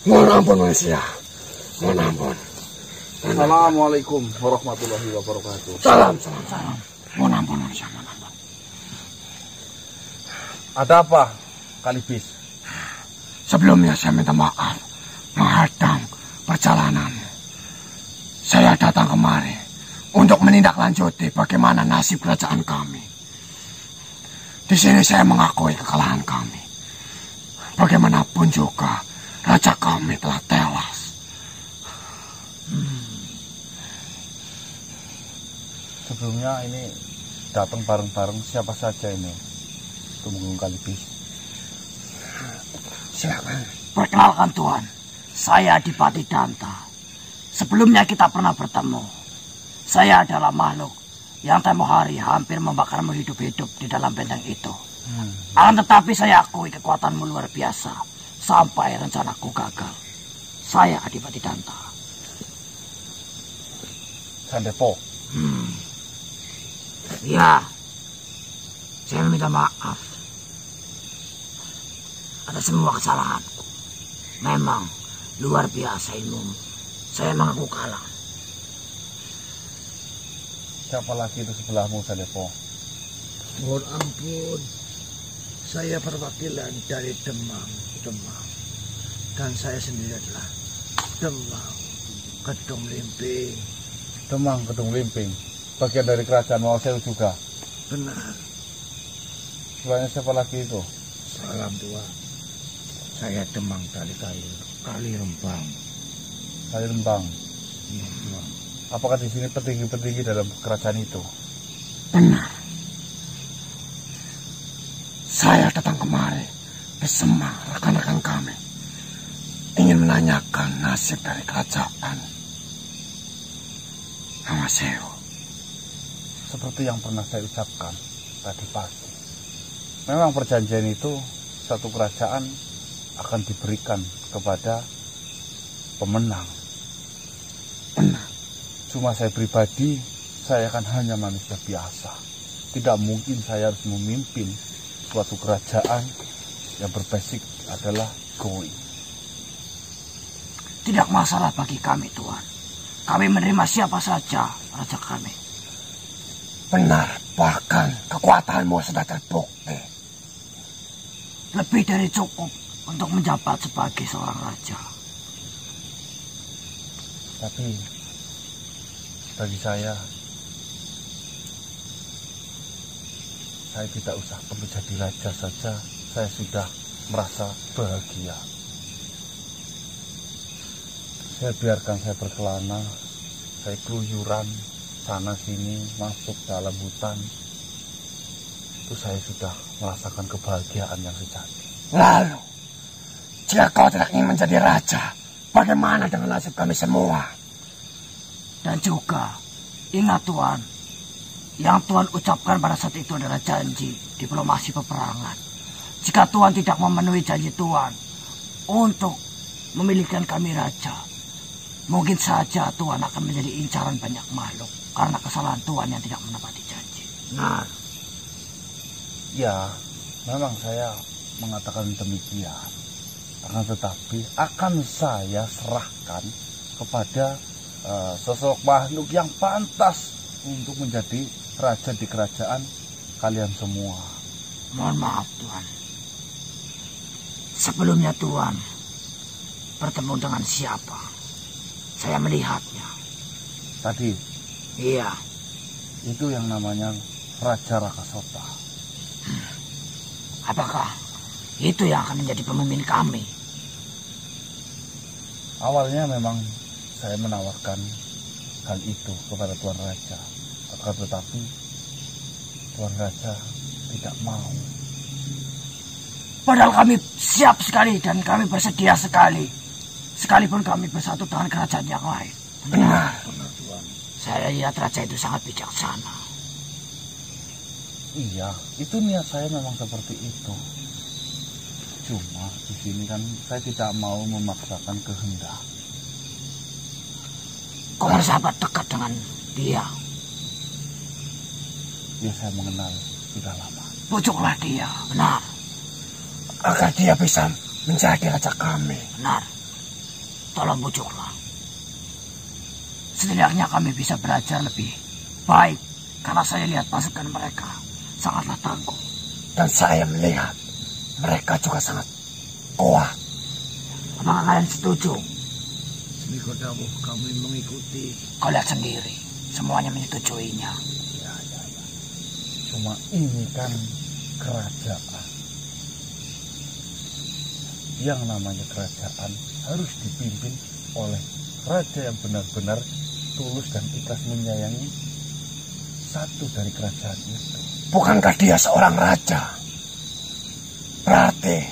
Mohon ampun manusia. Mohon ampun. Assalamualaikum warahmatullahi wabarakatuh. Salam. Mohon ampun manusia, mohon ampun. Ada apa, Kalibis? Sebelumnya saya minta maaf menghadang perjalanan. Saya datang kemari untuk menindaklanjuti bagaimana nasib kerajaan kami. Di sini saya mengakui kekalahan kami. Bagaimanapun juga raja kami telah tewas. Sebelumnya ini datang bareng-bareng siapa saja ini? Tumenggung Kalibis. Silakan. Perkenalkan Tuan, saya Adipati Danta. Sebelumnya kita pernah bertemu. Saya adalah makhluk yang tempoh hari hampir membakarmu hidup-hidup di dalam benteng itu. Akan tetapi saya akui kekuatanmu luar biasa sampai rencanaku gagal. Saya Adipati Danta. Sandepo. Ya, saya minta maaf atas semua kesalahanku. Memang luar biasa ilmumu. Saya mengaku kalah. Siapa lagi itu sebelahmu, Sandepo? Mohon ampun, saya perwakilan dari Demang. Dan saya sendiri adalah Demang Kedung Limping. Demang Kedung Limping, bagian dari kerajaan Mawaselu juga. Benar. Sebelahnya siapa lagi itu? Salam Tuan. Saya Demang dari Kali Rembang. Kali Rembang. Iya, Tuan. Apakah di sini petinggi-petinggi dalam kerajaan itu? Benar. Saya datang kemari bersama rekan-rekan kami. Ingin menanyakan nasib dari kerajaan Mawaselu. Seperti yang pernah saya ucapkan tadi pagi. Memang perjanjian itu satu kerajaan akan diberikan kepada pemenang. Benar. Cuma saya pribadi, saya kan hanya manusia biasa. Tidak mungkin saya harus memimpin suatu kerajaan yang berbasik adalah goib. Tidak masalah bagi kami, Tuan. Kami menerima siapa saja raja kami. Benar, bahkan kekuatanmu sudah terbukti. Lebih dari cukup untuk menjabat sebagai seorang raja. Tapi bagi saya tidak usah perlu jadi raja saja. Saya sudah merasa bahagia. Saya biarkan saya berkelana, saya keluyuran sana sini, masuk dalam hutan. Itu saya sudah merasakan kebahagiaan yang sejati. Lalu, jika kau tidak ingin menjadi raja, bagaimana dengan nasib kami semua? Dan juga, ingat Tuan, yang Tuan ucapkan pada saat itu adalah janji diplomasi peperangan. Jika Tuan tidak memenuhi janji Tuan untuk memilihkan kami raja, mungkin saja Tuan akan menjadi incaran banyak makhluk karena kesalahan Tuan yang tidak menepati janji. Nah, Ya, memang saya mengatakan demikian. Akan tetapi akan saya serahkan kepada sosok makhluk yang pantas untuk menjadi raja di kerajaan kalian semua. Mohon maaf Tuan. Sebelumnya Tuan bertemu dengan siapa? Saya melihatnya. Tadi Iya. itu yang namanya Raja Rakasota. Apakah itu yang akan menjadi pemimpin kami? Awalnya memang saya menawarkan hal itu kepada Tuan Raja. Akan tetapi Tuan Raja tidak mau. Padahal kami siap sekali dan kami bersedia sekali. Sekalipun kami bersatu dengan kerajaan yang lain. Benar. Tuan. Saya lihat raja itu sangat bijaksana. Iya, itu niat saya memang seperti itu. Cuma di sini kan saya tidak mau memaksakan kehendak. Kau bersahabat dekat dengan dia. Ya saya mengenal sudah lama. Bujuklah dia, benar. Agar dia bisa menjadi raja kami. Benar. tolong bujuklah. Setidaknya kami bisa belajar lebih baik, karena saya lihat pasukan mereka sangatlah tangguh. Dan saya melihat mereka juga sangat kuat. Apakah kalian setuju? Semiko dawuh kami mengikuti. Kau lihat sendiri, semuanya menyetujuinya. Ya. Cuma ini kan kerajaan. Yang namanya kerajaan harus dipimpin oleh raja yang benar-benar tulus dan ikhlas menyayangi satu dari kerajaan itu. Bukankah dia seorang raja? Berarti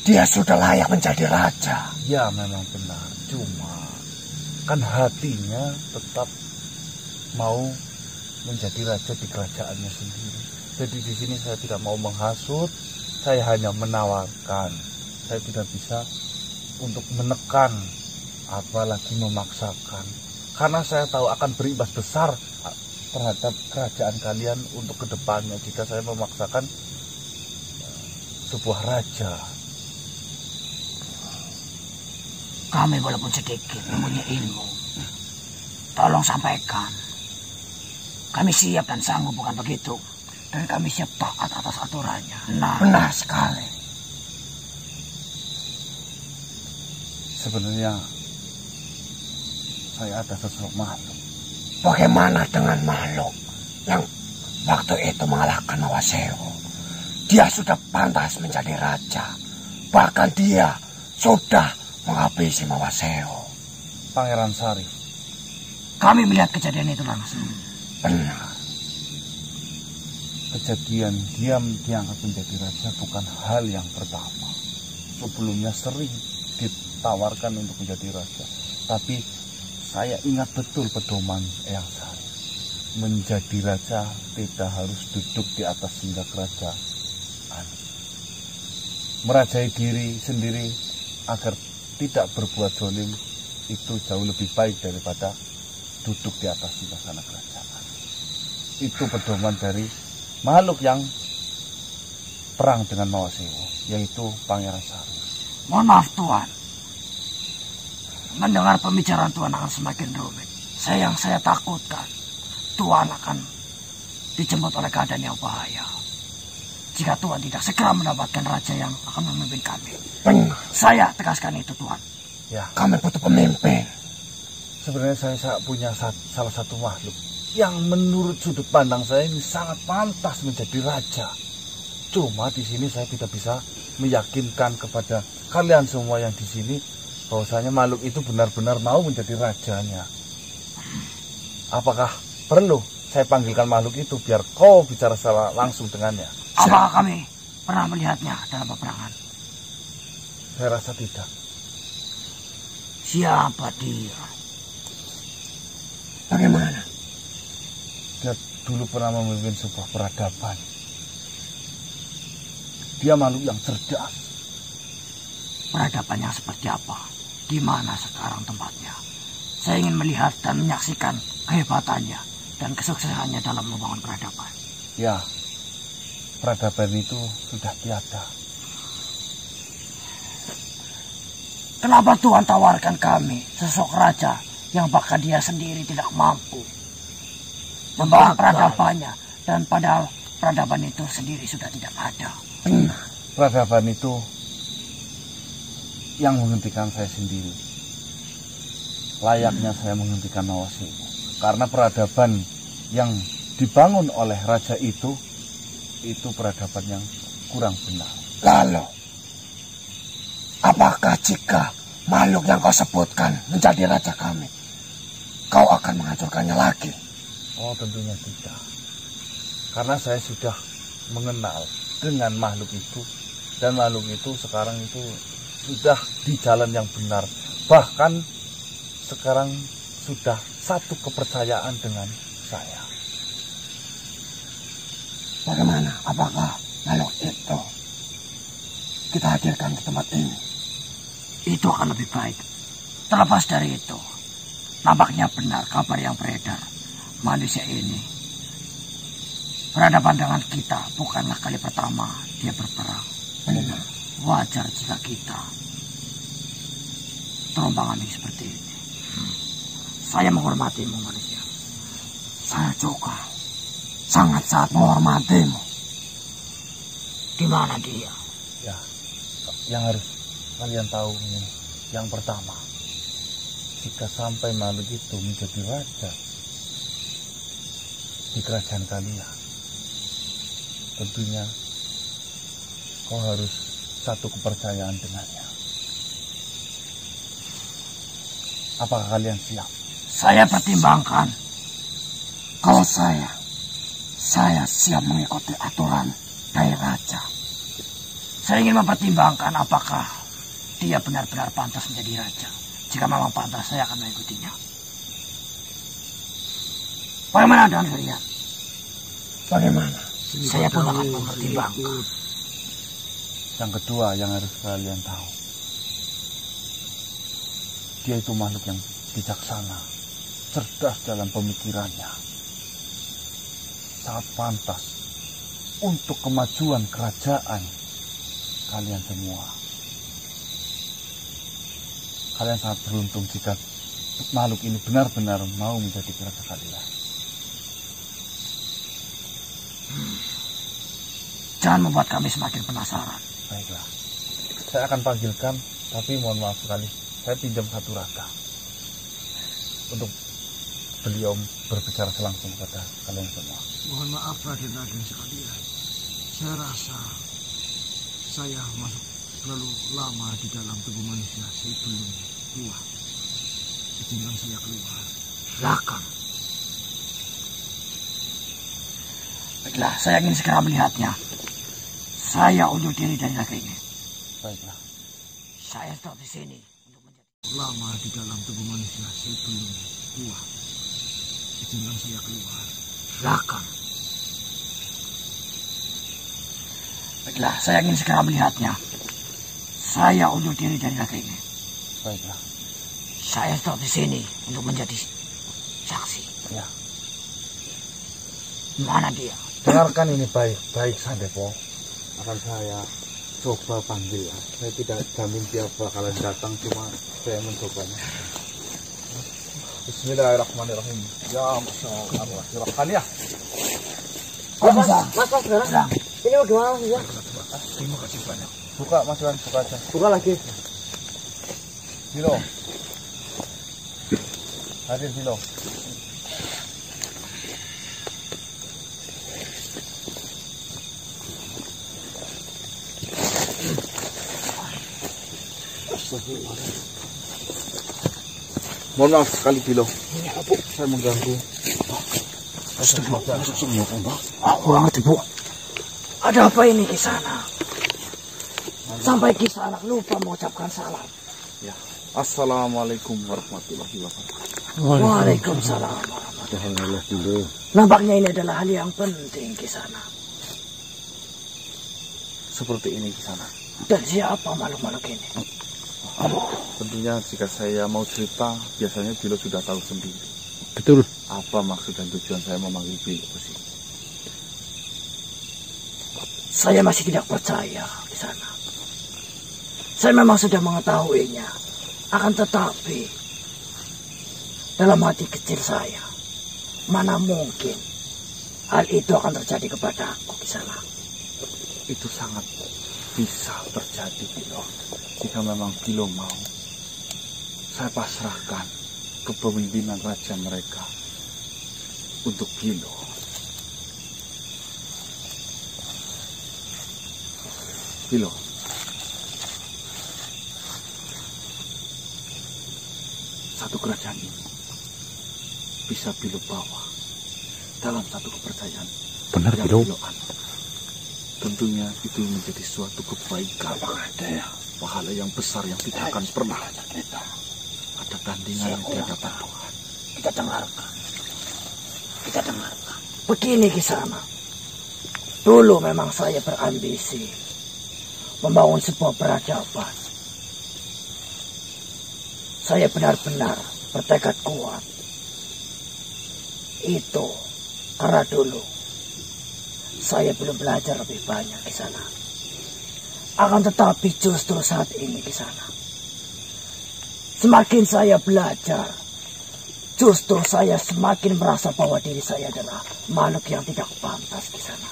dia sudah layak menjadi raja. Ya memang benar, cuma kan hatinya tetap mau menjadi raja di kerajaannya sendiri. Jadi di sini saya tidak mau menghasut, saya hanya menawarkan. Saya tidak bisa untuk menekan, apalagi memaksakan. Karena saya tahu akan berimbas besar terhadap kerajaan kalian untuk kedepannya jika saya memaksakan sebuah raja. Kami walaupun sedikit mempunyai ilmu, tolong sampaikan. Kami siap dan sanggup, bukan begitu? Dan kami siap taat atas aturannya. Benar sekali. Sebenarnya saya ada sesuatu makhluk. Bagaimana dengan makhluk yang waktu itu mengalahkan Mawasewo? Dia sudah pantas menjadi raja. Bahkan dia sudah menghabisi Mawasewo. Pangeran Sarif. Kami melihat kejadian itu langsung. Benar. Kejadian dia diangkat menjadi raja bukan hal yang pertama. Sebelumnya sering ditawarkan untuk menjadi raja. Tapi saya ingat betul pedoman Eyang Sarif. Menjadi raja tidak harus duduk di atas singgah kerajaan. Merajai diri sendiri agar tidak berbuat zalim itu jauh lebih baik daripada duduk di atas singgah kerajaan. Itu pedoman dari makhluk yang perang dengan Mawasewo, yaitu Pangeran Sarif. Mohon maaf Tuan, mendengar pembicaraan Tuan akan semakin rumit. Yang saya takutkan, Tuan akan dijemput oleh keadaan yang bahaya jika Tuan tidak segera mendapatkan raja yang akan memimpin kami. Benar. Saya tegaskan itu Tuan. Ya, Kami butuh pemimpin. sebenarnya saya punya salah satu makhluk yang menurut sudut pandang saya ini sangat pantas menjadi raja. Cuma di sini saya tidak bisa meyakinkan kepada kalian semua yang di sini bahwasanya makhluk itu benar-benar mau menjadi rajanya. Apakah perlu saya panggilkan makhluk itu biar kau bicara secara langsung dengannya? Apakah kami pernah melihatnya dalam peperangan? Saya rasa tidak. Siapa dia? Bagaimana? Dia dulu pernah memimpin sebuah peradaban. Dia makhluk yang cerdas. Peradaban yang seperti apa? Di mana sekarang tempatnya? Saya ingin melihat dan menyaksikan kehebatannya dan kesuksesannya dalam membangun peradaban. Ya, peradaban itu sudah tiada. Kenapa Tuhan tawarkan kami sosok raja yang bahkan dia sendiri tidak mampu membangun peradabannya, dan padahal peradaban itu sendiri sudah tidak ada? Benar. Peradaban itu yang menghentikan saya sendiri. Layaknya saya menghentikan Mawasewo. Karena peradaban yang dibangun oleh raja itu peradaban yang kurang benar. Lalu, apakah jika makhluk yang kau sebutkan menjadi raja kami, kau akan menghancurkannya lagi? Oh, tentunya tidak. Karena saya sudah mengenal dengan makhluk itu, dan makhluk itu sekarang itu sudah di jalan yang benar. Bahkan sekarang sudah satu kepercayaan dengan saya. Bagaimana? Apakah makhluk itu kita hadirkan di tempat ini? Itu akan lebih baik. Terlepas dari itu, nampaknya benar kabar yang beredar. Manusia ini berhadapan dengan kita bukanlah kali pertama dia berperang. Benar. Wajar jika kita terombang ambing seperti ini. Saya menghormatimu manusia. Saya juga sangat menghormatimu. Di mana dia? Ya, yang harus kalian tahu ini. Yang pertama, jika sampai makhluk itu menjadi raja di kerajaan kalian, tentunya kau harus satu kepercayaan dengannya. Apakah kalian siap? Saya pertimbangkan. Kalau saya siap mengikuti aturan dari raja. Saya ingin mempertimbangkan apakah dia benar-benar pantas menjadi raja. Jika memang pantas, saya akan mengikutinya. Bagaimana dengan kalian? Bagaimana? Saya pun akan mempertimbangkan. Yang kedua yang harus kalian tahu, dia itu makhluk yang bijaksana, cerdas dalam pemikirannya, sangat pantas untuk kemajuan kerajaan kalian semua. Kalian sangat beruntung jika makhluk ini benar-benar mau menjadi raja kalian. Jangan membuat kami semakin penasaran. Baiklah, saya akan panggilkan, tapi mohon maaf sekali, saya pinjam satu raga untuk beliau berbicara langsung kepada kalian semua. Mohon maaf Raden-Raden sekalian. Saya rasa saya masuk terlalu lama di dalam tubuh manusia sebelum kuat. Izinkan saya keluar. Silakan. Baiklah, saya ingin segera melihatnya. Saya undur diri dari raga ini. Baiklah. Saya tetap di sini untuk menjadi Lama di dalam tubuh manusia sebelum kuat. Izinkan saya keluar. silakan. Baiklah, saya ingin segera melihatnya. Saya undur diri dari raga ini. Baiklah. Saya tetap di sini untuk menjadi saksi. Ya. Mana dia? Dengarkan ini baik-baik, Sandepo. Akan saya coba panggil ya. Saya tidak jamin dia bakalan datang, cuma saya mencobanya. Bismillahirrahmanirrahim. Ya Allah, silakan ya. Mas, sekarang. Ini bagaimana sih ya? Terima kasih banyak. Buka Mas Wan, buka aja. Buka lagi. Dilo. Hadir Dilo. Mohon maaf sekali Dilo. Saya mengganggu. Kurang hati, Bu. Ada apa ini Kisana? Sampai Kisana lupa mengucapkan salam. Ya. Assalamualaikum warahmatullahi wabarakatuh. Waalaikumsalam warahmatullahi wabarakatuh. Nampaknya ini adalah hal yang penting Kisana. Seperti ini Kisana. Dan siapa makhluk-makhluk ini? Tentunya jika saya mau cerita, biasanya Dilo sudah tahu sendiri. Betul. Apa maksud dan tujuan saya memanggil Dilo ke sini? Saya masih tidak percaya Kisana. Saya memang sudah mengetahuinya. Akan tetapi dalam hati kecil saya, mana mungkin hal itu akan terjadi kepada aku Kisana. Itu sangat bisa terjadi Dilo. Jika memang Dilo mau, saya pasrahkan kepemimpinan raja mereka untuk Dilo. Dilo, satu kerajaan ini bisa Dilo bawa dalam satu kepercayaan. Benar, yang Dilo. Dilo anut. Tentunya itu menjadi suatu kebaikan. Pahala yang besar yang tidak akan pernah ada tandingan yang di hadapan Tuhan. Kita dengarkan. Kita dengarkan. Begini Kisana. Dulu memang saya berambisi membangun sebuah peradaban. Saya benar-benar bertekad kuat. Itu karena dulu saya belum belajar lebih banyak di sana. Akan tetapi justru saat ini di sana, Semakin saya belajar, justru saya semakin merasa bahwa diri saya adalah makhluk yang tidak pantas di sana.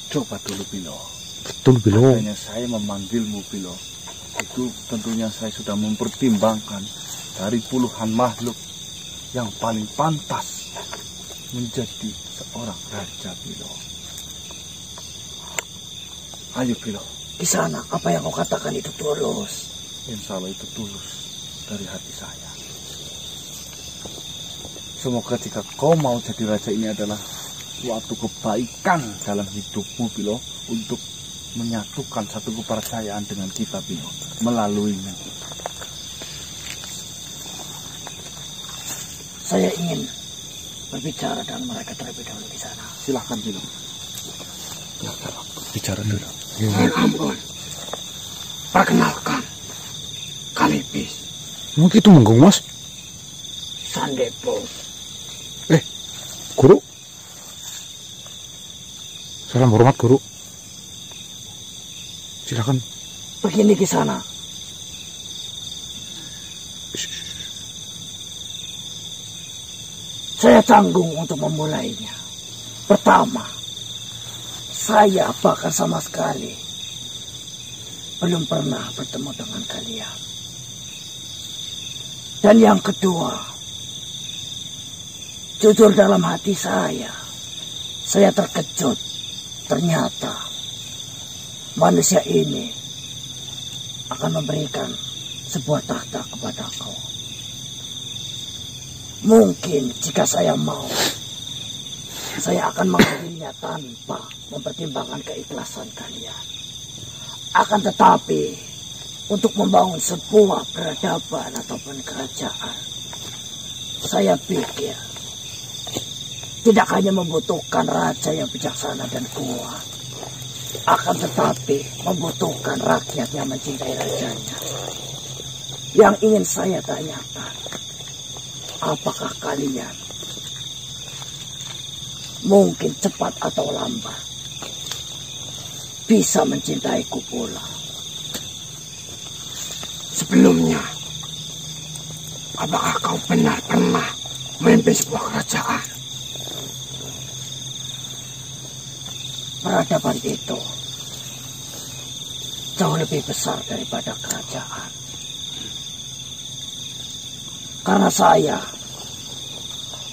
Coba dulu, Pilo. Betul, Pilo. Makanya saya memanggilmu, Pilo. Itu tentunya saya sudah mempertimbangkan dari puluhan makhluk yang paling pantas menjadi seorang raja, Pilo. Ayo, Pilo. Di sana, apa yang kau katakan itu tulus. Insya Allah itu tulus dari hati saya. Semoga jika kau mau jadi raja ini adalah suatu kebaikan dalam hidupmu, Pilo, untuk menyatukan satu kepercayaan dengan kita, Pilo, melaluinya. Saya ingin berbicara dengan mereka terlebih dahulu di sana. Silahkan, Pilo. Bicara dulu. Mohon ampun. Perkenalkan, Kalipis. Emang gitu Menggong, Mas? Sandepo. Guru? Salam hormat, Guru. Silakan. Begini di sana. Saya canggung untuk memulainya. Pertama, saya bahkan sama sekali belum pernah bertemu dengan kalian. Dan yang kedua, jujur dalam hati saya terkejut. Ternyata manusia ini akan memberikan sebuah tahta kepadaku. Mungkin jika saya mau, saya akan mengambilnya tanpa mempertimbangkan keikhlasan kalian. Akan tetapi, untuk membangun sebuah peradaban ataupun kerajaan, saya pikir tidak hanya membutuhkan raja yang bijaksana dan kuat, akan tetapi membutuhkan rakyat yang mencintai rajanya. Yang ingin saya tanyakan, apakah kalian mungkin cepat atau lambat bisa mencintaiku pula? Sebelumnya, apakah kau benar pernah memimpin sebuah kerajaan? Peradaban itu jauh lebih besar daripada kerajaan. Karena saya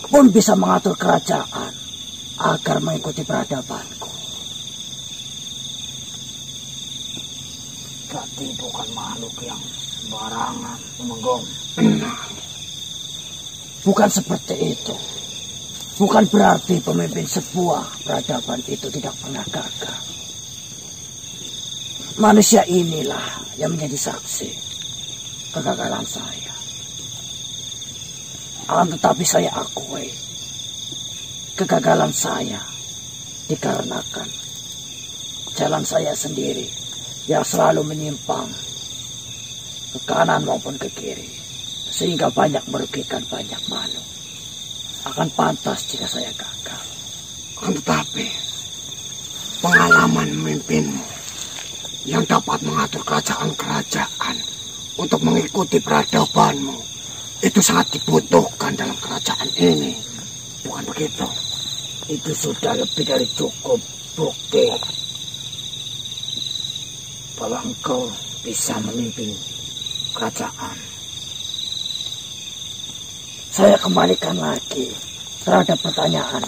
pun bisa mengatur kerajaan agar mengikuti peradabanku. Berarti bukan makhluk yang sembarangan, Menggong. Benar. Bukan seperti itu. Bukan berarti pemimpin sebuah peradaban itu tidak pernah gagal. Manusia inilah yang menjadi saksi kegagalan saya. Akan tetapi saya akui kegagalan saya dikarenakan jalan saya sendiri yang selalu menyimpang ke kanan maupun ke kiri, sehingga banyak merugikan banyak makhluk. Akan pantas jika saya gagal. Tetapi pengalaman memimpinmu yang dapat mengatur kerajaan-kerajaan untuk mengikuti peradabanmu itu sangat dibutuhkan dalam kerajaan ini. Bukan begitu. Itu sudah lebih dari cukup bukti bahwa engkau bisa memimpin kerajaan. Saya kembalikan lagi terhadap pertanyaan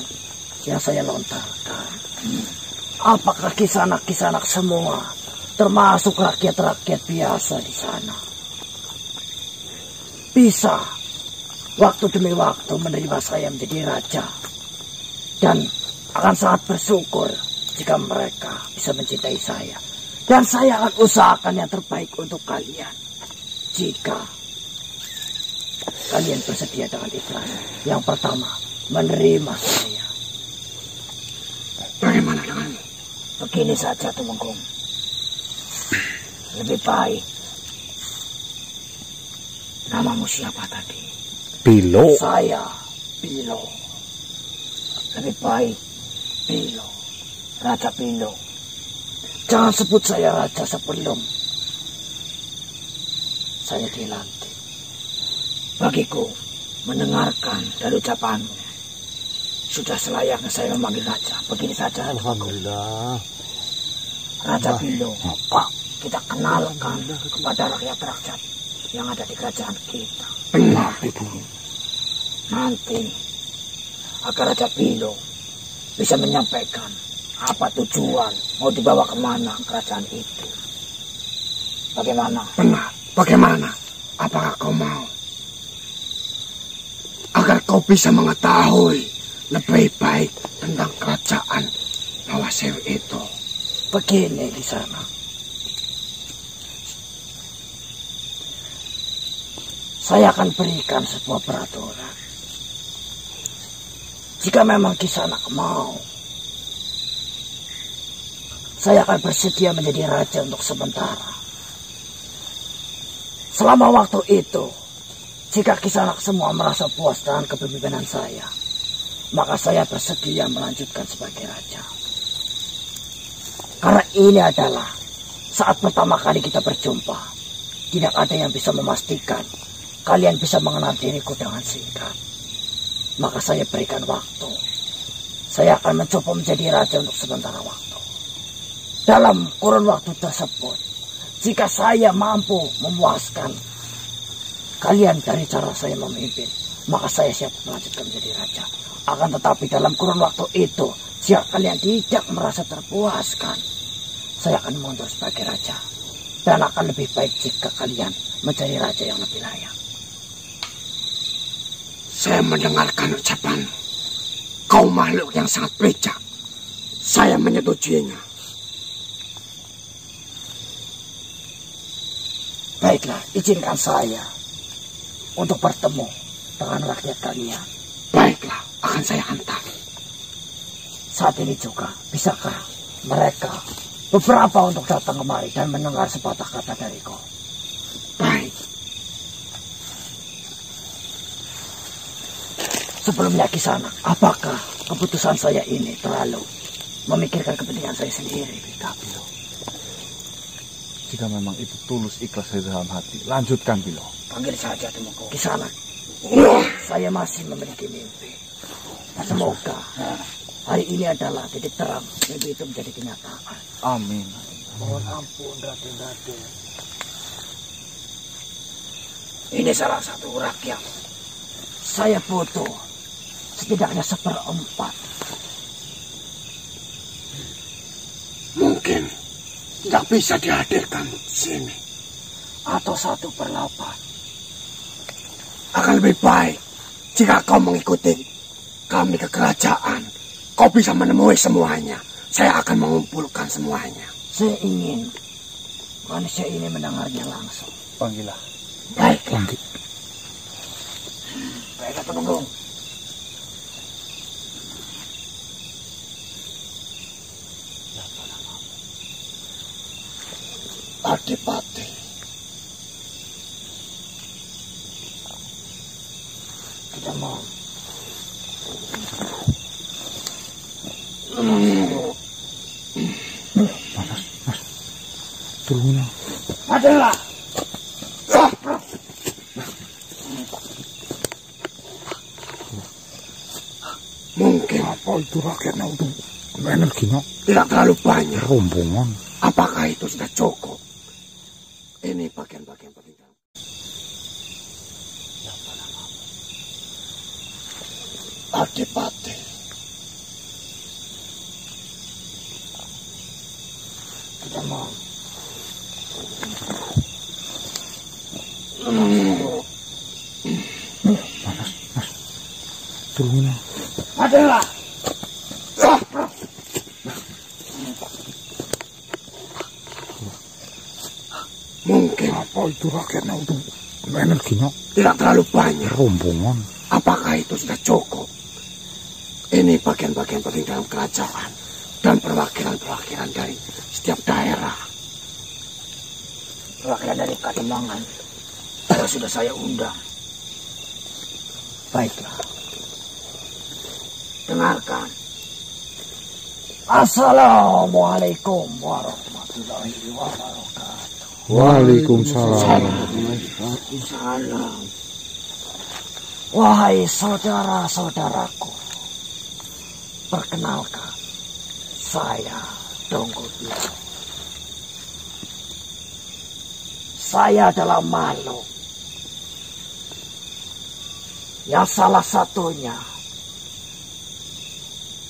yang saya lontarkan. Apakah kisanak-kisanak semua, termasuk rakyat-rakyat biasa di sana, bisa waktu demi waktu menerima saya menjadi raja, dan akan sangat bersyukur jika mereka bisa mencintai saya, dan saya akan usahakan yang terbaik untuk kalian jika kalian bersedia dengan ikhlas. Yang pertama, menerima saya. Bagaimana denganmu? Begini saja, Tumenggung. Lebih baik. Namamu siapa tadi? Pilo. Saya, Pilo. Lebih baik, Pilo. Raja Pilo. Jangan sebut saya raja sebelum saya dilantik. Bagiku, mendengarkan dari ucapanmu, sudah selayaknya saya memanggil raja. Begini saja. Alhamdulillah. Raja Bilo, Pak, kita kenalkan kepada rakyat-rakyat yang ada di kerajaan kita. Benar itu. Nanti, agar Raja Bilo bisa menyampaikan apa tujuan, mau dibawa kemana kerajaan itu. Bagaimana? Benar. Bagaimana? Apakah kau mau? Agar kau bisa mengetahui lebih baik tentang kerajaan Nawasewu itu. Begini di sana. Saya akan berikan sebuah peraturan. Jika memang Kisanak mau, saya akan bersedia menjadi raja untuk sementara. Selama waktu itu, jika Kisanak semua merasa puas dengan kepemimpinan saya, maka saya bersedia melanjutkan sebagai raja. Karena ini adalah saat pertama kali kita berjumpa. Tidak ada yang bisa memastikan kalian bisa mengenal diriku dengan singkat. Maka saya berikan waktu. Saya akan mencoba menjadi raja untuk sementara waktu. Dalam kurun waktu tersebut, jika saya mampu memuaskan kalian dari cara saya memimpin, maka saya siap melanjutkan menjadi raja. Akan tetapi dalam kurun waktu itu, jika kalian tidak merasa terpuaskan, saya akan mundur sebagai raja. Dan akan lebih baik jika kalian mencari raja yang lebih layak. Saya mendengarkan ucapanmu. Kau makhluk yang sangat bijak. Saya menyetujuinya. Baiklah, izinkan saya untuk bertemu dengan rakyat kalian. Baiklah, akan saya hantar. Saat ini juga, bisakah mereka beberapa untuk datang kemari dan mendengar sepatah kata dariku? Baik. Sebelumnya Kisanak, apakah keputusan saya ini terlalu memikirkan kepentingan saya sendiri? Tidak, Bilo. Jika memang itu tulus ikhlas dari dalam hati, lanjutkan, Bilo. Panggil saja temuku. Kisanak, saya masih memiliki mimpi. Semoga hari ini adalah titik terang, mimpi itu menjadi kenyataan. Amin. Mohon ampun, Raden. Ini salah satu rakyat. Saya butuh setidaknya 1/4. Mungkin tidak bisa dihadirkan di sini. Atau 1/8. Akan lebih baik jika kau mengikuti kami ke kerajaan. Kau bisa menemui semuanya. Saya akan mengumpulkan semuanya. Saya ingin manusia ini mendengarnya langsung. Panggillah. Baiklah. Baiklah, Temenggung. Adipati. Kita mau. Mas. Turun. Adalah. Mungkin Apa itu rakyatnya untuk energinya? tidak terlalu banyak. Rombongan. Apakah itu sudah cukup? Ini bagian-bagian paling dalam. Adipati. Kita mau. Mas. Turun. Adalah. Mungkin Apa itu rakyatnya untuk energinya? tidak terlalu banyak. Rombongan. Apakah itu sudah cukup? Ini bagian-bagian penting dalam kerajaan dan perwakilan-perwakilan dari setiap daerah. Perwakilan dari Kademangan sudah saya undang. Baiklah. Dengarkan. Assalamualaikum warahmatullahi wabarakatuh. Waalaikumsalam. Waalaikumsalam. Wahai saudara-saudaraku, perkenalkan, saya Donggo Bilo. Saya adalah makhluk yang salah satunya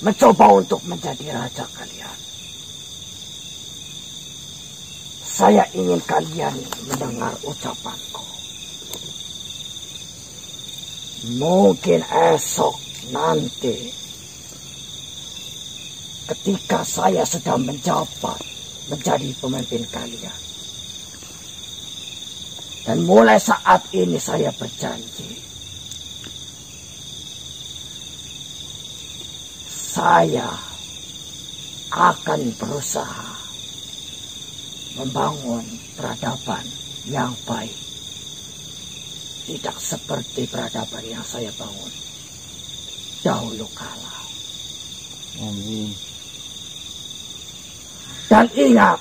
mencoba untuk menjadi raja kalian. Saya ingin kalian mendengar ucapanku. Mungkin esok nanti, ketika saya sudah menjabat menjadi pemimpin kalian, dan mulai saat ini saya berjanji, saya akan berusaha membangun peradaban yang baik. Tidak seperti peradaban yang saya bangun dahulu kala. Amin. Dan ingat,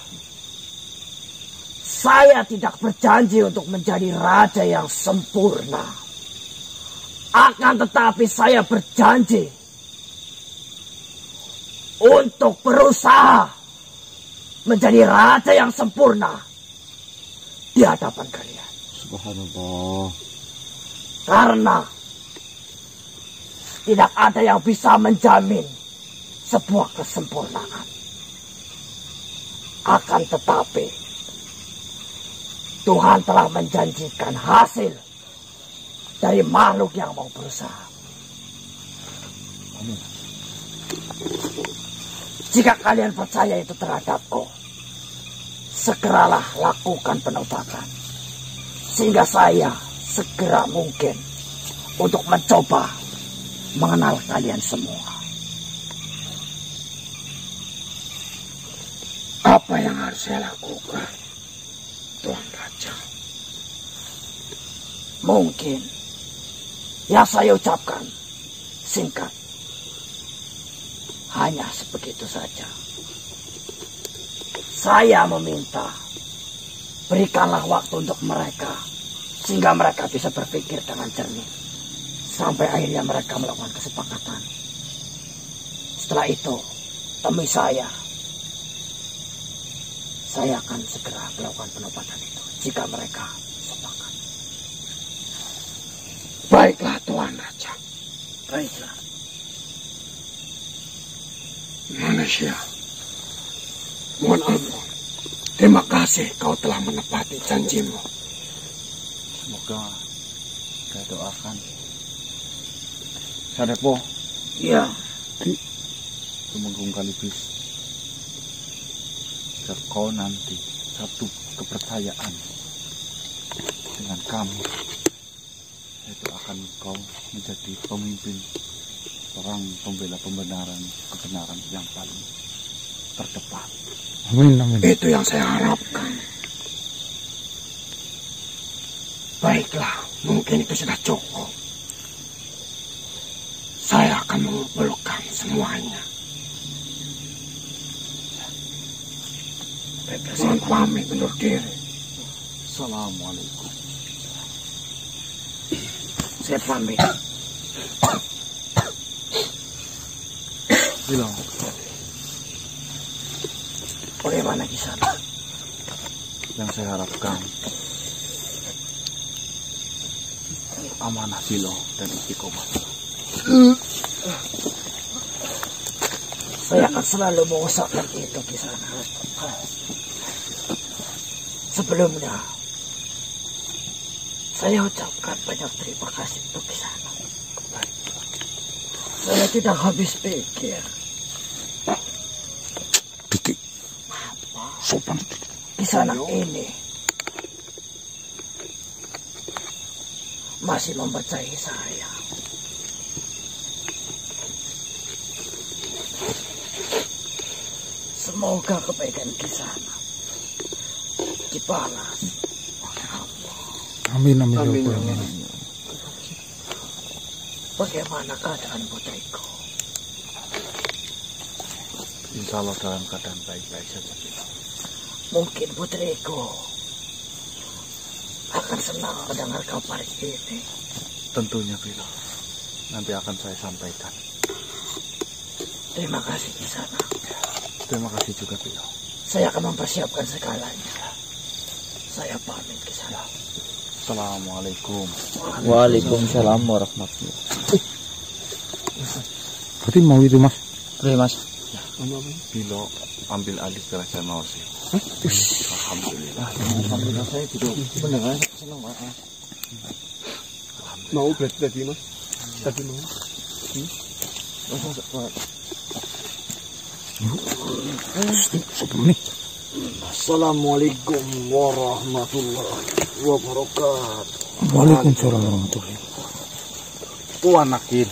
saya tidak berjanji untuk menjadi raja yang sempurna. Akan tetapi saya berjanji untuk berusaha menjadi raja yang sempurna di hadapan kalian. Subhanallah. Karena tidak ada yang bisa menjamin sebuah kesempurnaan. Akan tetapi Tuhan telah menjanjikan hasil dari makhluk yang mau berusaha. Amin. Jika kalian percaya itu terhadapku, segeralah lakukan penobatan. Sehingga saya segera mungkin untuk mencoba mengenal kalian semua. Apa yang harus saya lakukan, Tuan Raja? Mungkin yang saya ucapkan singkat. Hanya sebegitu saja. Saya meminta, berikanlah waktu untuk mereka, sehingga mereka bisa berpikir dengan jernih. Sampai akhirnya mereka melakukan kesepakatan. Setelah itu, temui saya. Saya akan segera melakukan penobatan itu, jika mereka sepakat. Baiklah, Tuan Raja. Baiklah. Manusia, mohon ampun. Terima kasih kau telah menepati janjimu. Semoga saya doakan. Sadepo. Iya. Tumenggung Kalibis. Agar kau nanti satu kepercayaan dengan kami. Saya doakan kau menjadi pemimpin, orang pembela kebenaran yang paling terdepan. Amin, amin. Itu yang saya harapkan. Baiklah, mungkin itu sudah cukup. Saya akan mengumpulkan semuanya. Mohon pamit undur diri. Assalamualaikum. Saya pamit. Bilang. Bagaimana kisah? Yang saya harapkan amanah Bilo dan istiqomah. Saya akan selalu mengusahakan itu kisah. Sebelumnya, saya ucapkan banyak terima kasih untuk kisah. Saya tidak habis pikir. Titik. Sopan titik. Kisah ini masih mempercayai saya. Semoga kebaikan kisah dibalas oleh Allah. Amin, amin. Amin. Bagaimana keadaan putriku? Insya Allah dalam keadaan baik-baik saja. Mungkin putriku akan senang mendengar kabar ini. Tentunya, Pilo. Nanti akan saya sampaikan. Terima kasih Kisana. Terima kasih juga, Pilo. Saya akan mempersiapkan segalanya. Saya pamit Kisana. Assalamualaikum. Waalaikumsalam warahmatullahi. Berarti mau itu mas? Oke mas. Pilo ambil alih kerajaan Mawasih. Alhamdulillah. Alhamdulillah saya juga beneran senang Pak. Mau berarti tadi mas? Tadi mau? Sebelum nih. Assalamualaikum warahmatullahi wabarakatuh. Waalaikumsalam warahmatullahi. Tuan Nakin.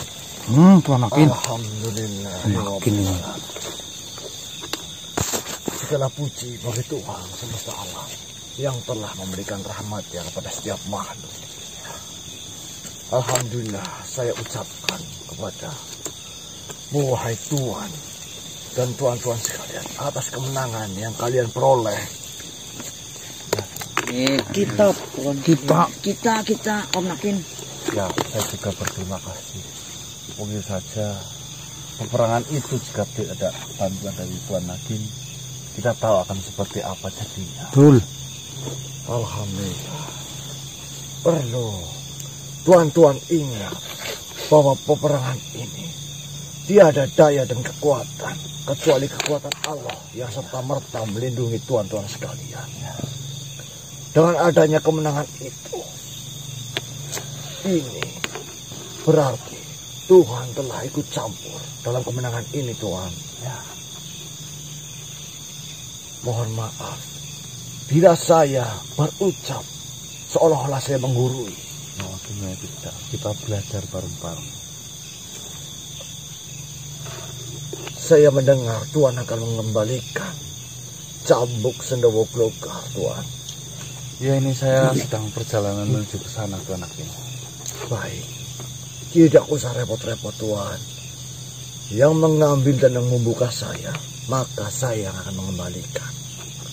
Tuan Nakin. Alhamdulillah. Nakin ini. Segala puji bagi Tuhan semesta alam yang telah memberikan rahmatnya kepada setiap makhluk. Alhamdulillah saya ucapkan kepada wahai Tuhan dan tuan-tuan sekalian atas kemenangan yang kalian peroleh. Kita Om Nakin. Ya, saya juga berterima kasih. Mungkin saja peperangan itu jika tidak ada bantuan dari Tuan Nakin, kita tahu akan seperti apa jadinya. Betul. Alhamdulillah. Perlu tuan-tuan ingat bahwa peperangan ini tiada daya dan kekuatan kecuali kekuatan Allah yang serta-merta melindungi tuan-tuan sekalian. Dengan adanya kemenangan itu, ini berarti Tuhan telah ikut campur dalam kemenangan ini, Tuhan. Ya. Mohon maaf bila saya berucap seolah-olah saya menggurui. Maksudnya tidak, kita belajar bareng-bareng. Saya mendengar Tuhan akan mengembalikan cambuk Sendawa Glokar, Tuhan. Ya, ini saya sedang perjalanan menuju ke sana, Tuan Nakin. Baik, tidak usah repot-repot, Tuhan. Yang mengambil dan yang membuka saya, maka saya yang akan mengembalikan.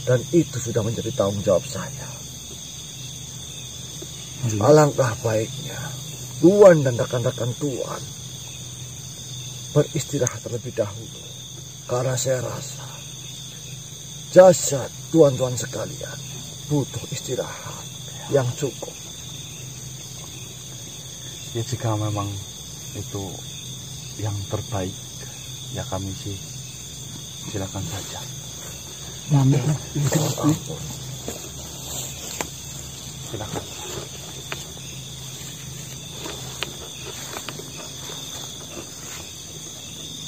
Dan itu sudah menjadi tanggung jawab saya. Alangkah baiknya Tuhan dan rekan-rekan Tuhan beristirahat terlebih dahulu. Karena saya rasa jasad tuan-tuan sekalian butuh istirahat yang cukup. Ya, jika memang itu yang terbaik, ya kami sih silakan saja. Silakan.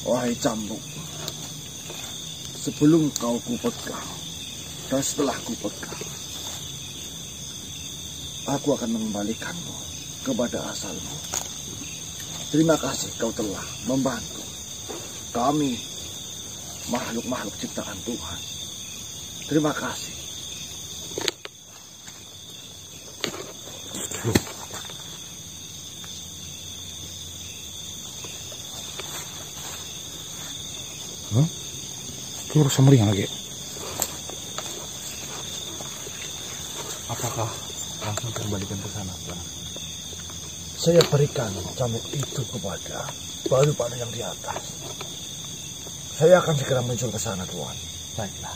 Wahai cambuk, sebelum kau kupegang dan setelah kupegang, aku akan mengembalikanmu kepada asalmu. Terima kasih kau telah membantu kami, makhluk-makhluk ciptaan Tuhan. Terima kasih. Keluar sama ringan lagi. Apakah langsung kembalikan ke sana, Tuan? Saya berikan cambuk itu kepada pada yang di atas. Saya akan segera muncul ke sana, Tuan. Baiklah.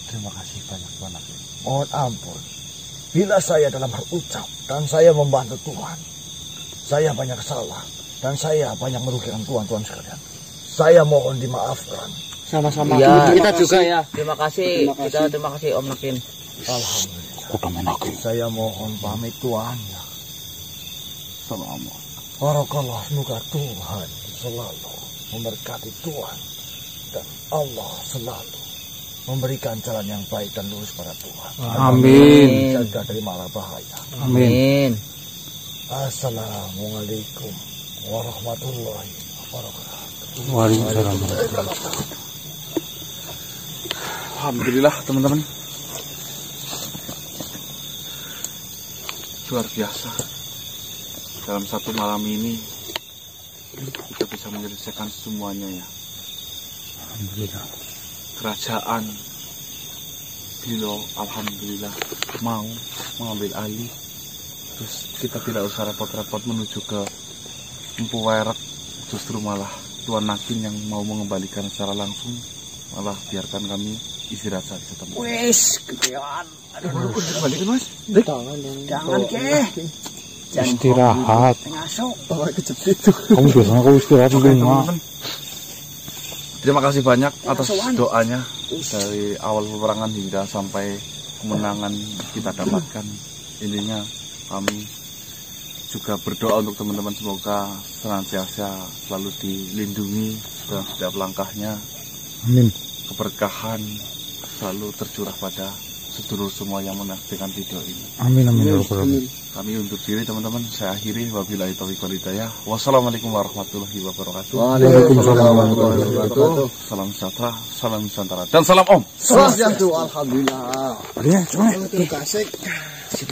Terima kasih banyak, Tuan Nakin. Mohon ampun bila saya dalam berucap dan saya membantu Tuhan, saya banyak salah dan saya banyak merugikan tuan-tuan sekalian. Saya mohon dimaafkan. Sama-sama. Ya, kita juga ya. Terima kasih. Terima kasih Om Nakin. Alhamdulillah. Saya mohon pamit Tuhan. Assalamualaikum. Barakallah, semoga Tuhan selalu memberkati Tuhan dan Allah selalu memberikan jalan yang baik dan lurus pada Tuhan. Amin. Jaga dari mara bahaya. Amin. Assalamualaikum warahmatullahi wabarakatuh. Waalaikumsalam. Alhamdulillah, teman-teman. Luar biasa. Dalam satu malam ini kita bisa menyelesaikan semuanya, ya. Alhamdulillah. Kerajaan Bilo alhamdulillah mau mengambil alih. Terus kita tidak usah repot-repot menuju ke Empu Werek. Justru malah Tuan Nakin yang mau mengembalikan secara langsung. Malah biarkan kami istirahat saja teman. Wis, kepean. Aduh, Balikin Mas. jangan ke. Istirahat. Ngasuk. Kamu biasanya kau istirahat di rumah. Terima kasih banyak atas doanya dari awal peperangan hingga sampai kemenangan kita dapatkan. Intinya kami juga berdoa untuk teman-teman semoga senantiasa selalu dilindungi dalam setiap langkahnya. Amin. Keberkahan selalu tercurah pada sedulur semua yang menyaksikan video ini. Amin amin ya rabbal alamin. Kami undur diri teman-teman. Saya akhiri wabillahi taufiq wal hidayah. Wassalamualaikum warahmatullahi wabarakatuh. Waalaikumsalam warahmatullahi wabarakatuh. Salam sejahtera, salam Nusantara, dan salam Om. Swastiastu, alhamdulillah. Ya, coba. Terima kasih. Sip,